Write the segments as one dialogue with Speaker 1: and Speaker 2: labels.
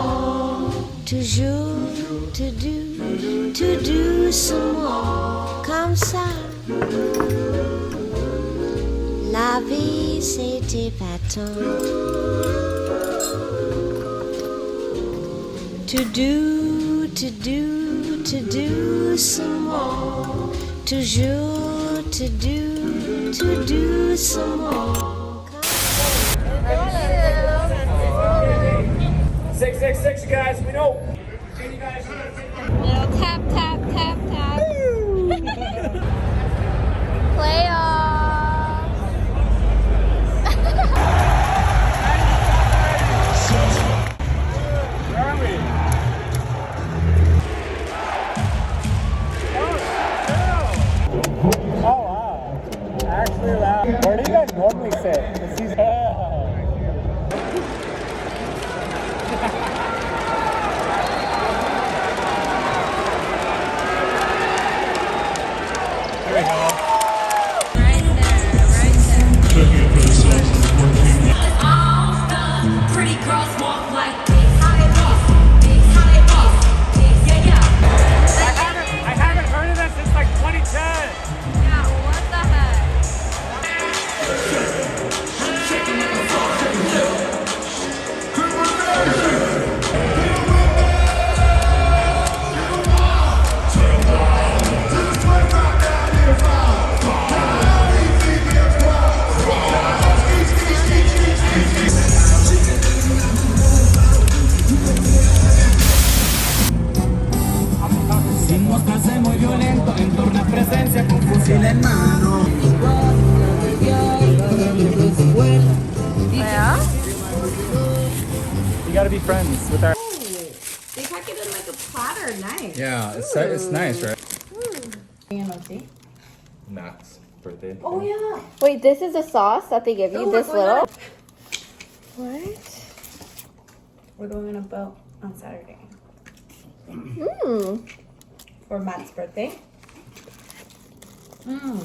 Speaker 1: more, toujours to do some more, comme ça. La vie c'est épatant. To do some more, toujours to do some more.
Speaker 2: 666, you guys, we know.
Speaker 3: Little tap, tap, tap, tap. Playoffs.
Speaker 2: Where are we? Oh, wow. Actually loud. Where do you guys normally sit? Here we go.
Speaker 1: Pretty girls walk like big high boss, yeah, yeah.
Speaker 2: I haven't heard of that since like 2010.
Speaker 3: Yeah, what the heck? Yeah?
Speaker 2: You gotta be friends with our.
Speaker 4: They pack it in like a platter, nice.
Speaker 2: Yeah, it's nice, right?
Speaker 5: Matt's birthday.
Speaker 4: Oh yeah.
Speaker 3: Wait, this is the sauce that they give you,
Speaker 4: Oh,
Speaker 3: this
Speaker 4: we're going
Speaker 3: little?
Speaker 4: on-
Speaker 3: What?
Speaker 4: We're going on a boat on Saturday
Speaker 3: Mmm.
Speaker 4: for Matt's birthday. Mmm.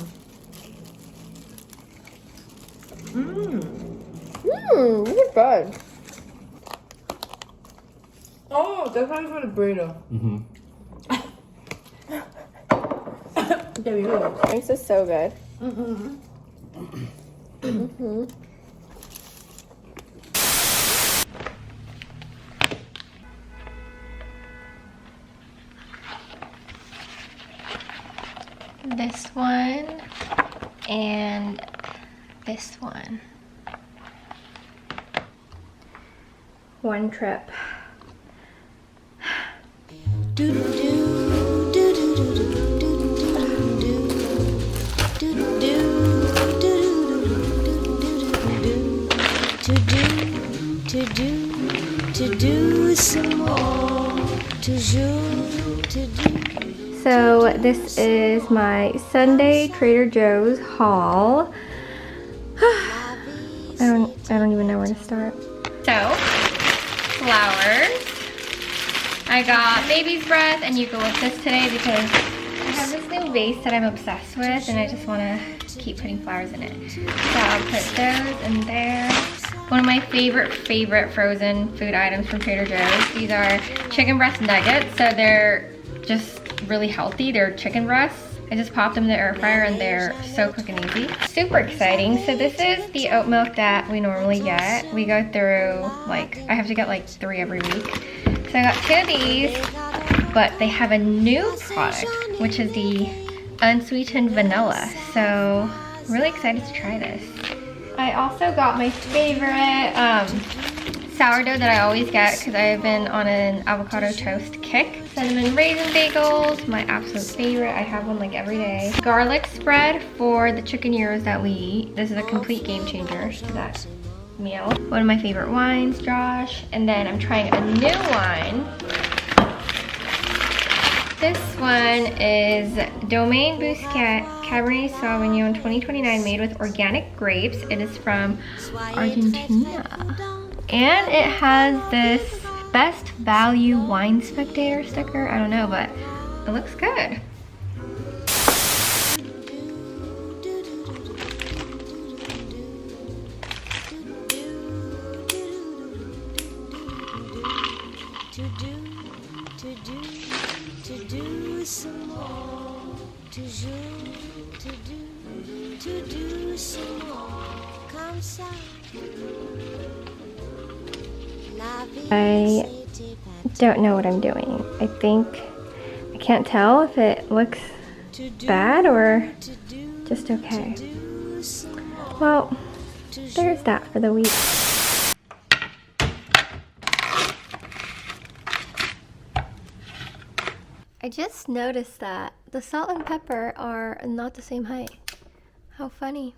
Speaker 4: Mmm.
Speaker 3: Mmm, this is good.
Speaker 4: Oh, that's how you put a burrito.
Speaker 5: Mm-hmm.
Speaker 4: There we go.
Speaker 3: This is so good.
Speaker 4: Mm-hmm.
Speaker 3: Mm-hmm. This one and this one. One trip.
Speaker 1: To do some more, toujours to do.
Speaker 3: So this is my Sunday Trader Joe's haul. I don't even know where to start. So, flowers. I got baby's breath and eucalyptus today because I have this new vase that I'm obsessed with and I just want to keep putting flowers in it. So I'll put those in there. One of my favorite frozen food items from Trader Joe's. These are chicken breast nuggets, so they're just really healthy. They're chicken breasts. I just popped them in the air fryer and they're so quick and easy. Super exciting. So this is the oat milk that we normally get. We go through, like, I have to get like 3 every week. So I got 2 of these, but they have a new product, which is the unsweetened vanilla. So I'm really excited to try this. I also got my favorite sourdough that I always get because I've been on an avocado toast kick. Cinnamon raisin bagels, my absolute favorite. I have one like every day. Garlic spread for the chicken gyros that we eat. This is a complete game changer to that meal. One of my favorite wines, Josh. And then I'm trying a new wine. This one is Domaine Bousquet Cabernet Sauvignon 2029 made with organic grapes. It is from Argentina. And it has this Best Value Wine Spectator sticker. I don't know, but it looks good.
Speaker 1: to do some more. To do some more. Comme ça.
Speaker 3: I don't know what I'm doing. I can't tell if it looks bad or just okay. Well, there's that for the week. I just noticed that the salt and pepper are not the same height. How funny.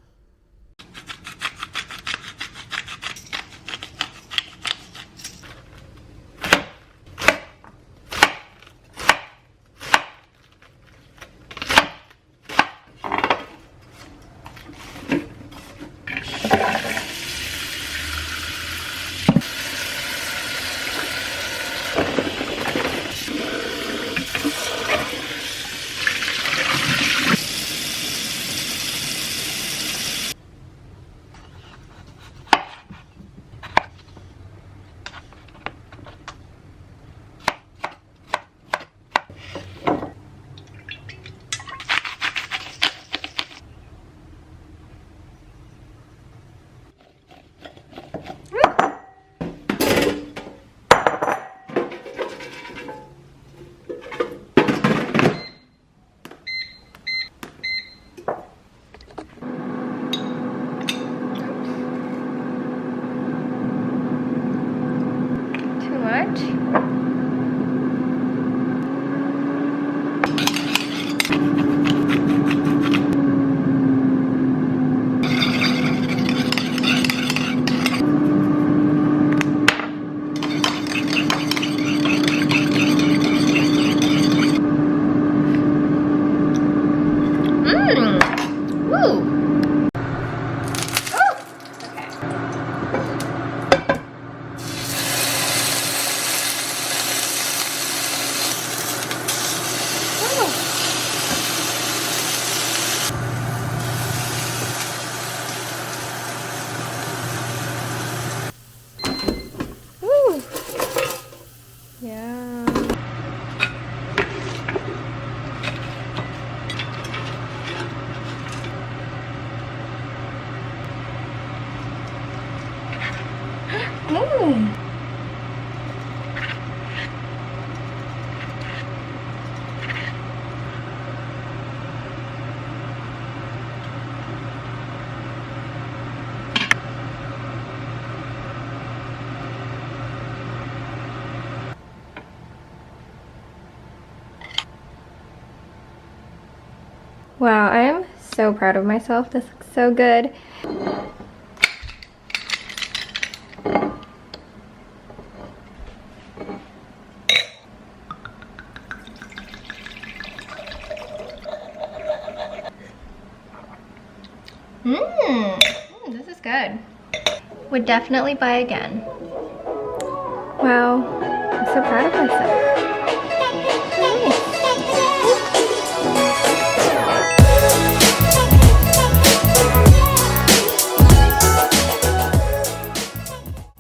Speaker 3: Wow, I am so proud of myself. This looks so good. This is good. Would definitely buy again. Wow, I'm so proud of myself.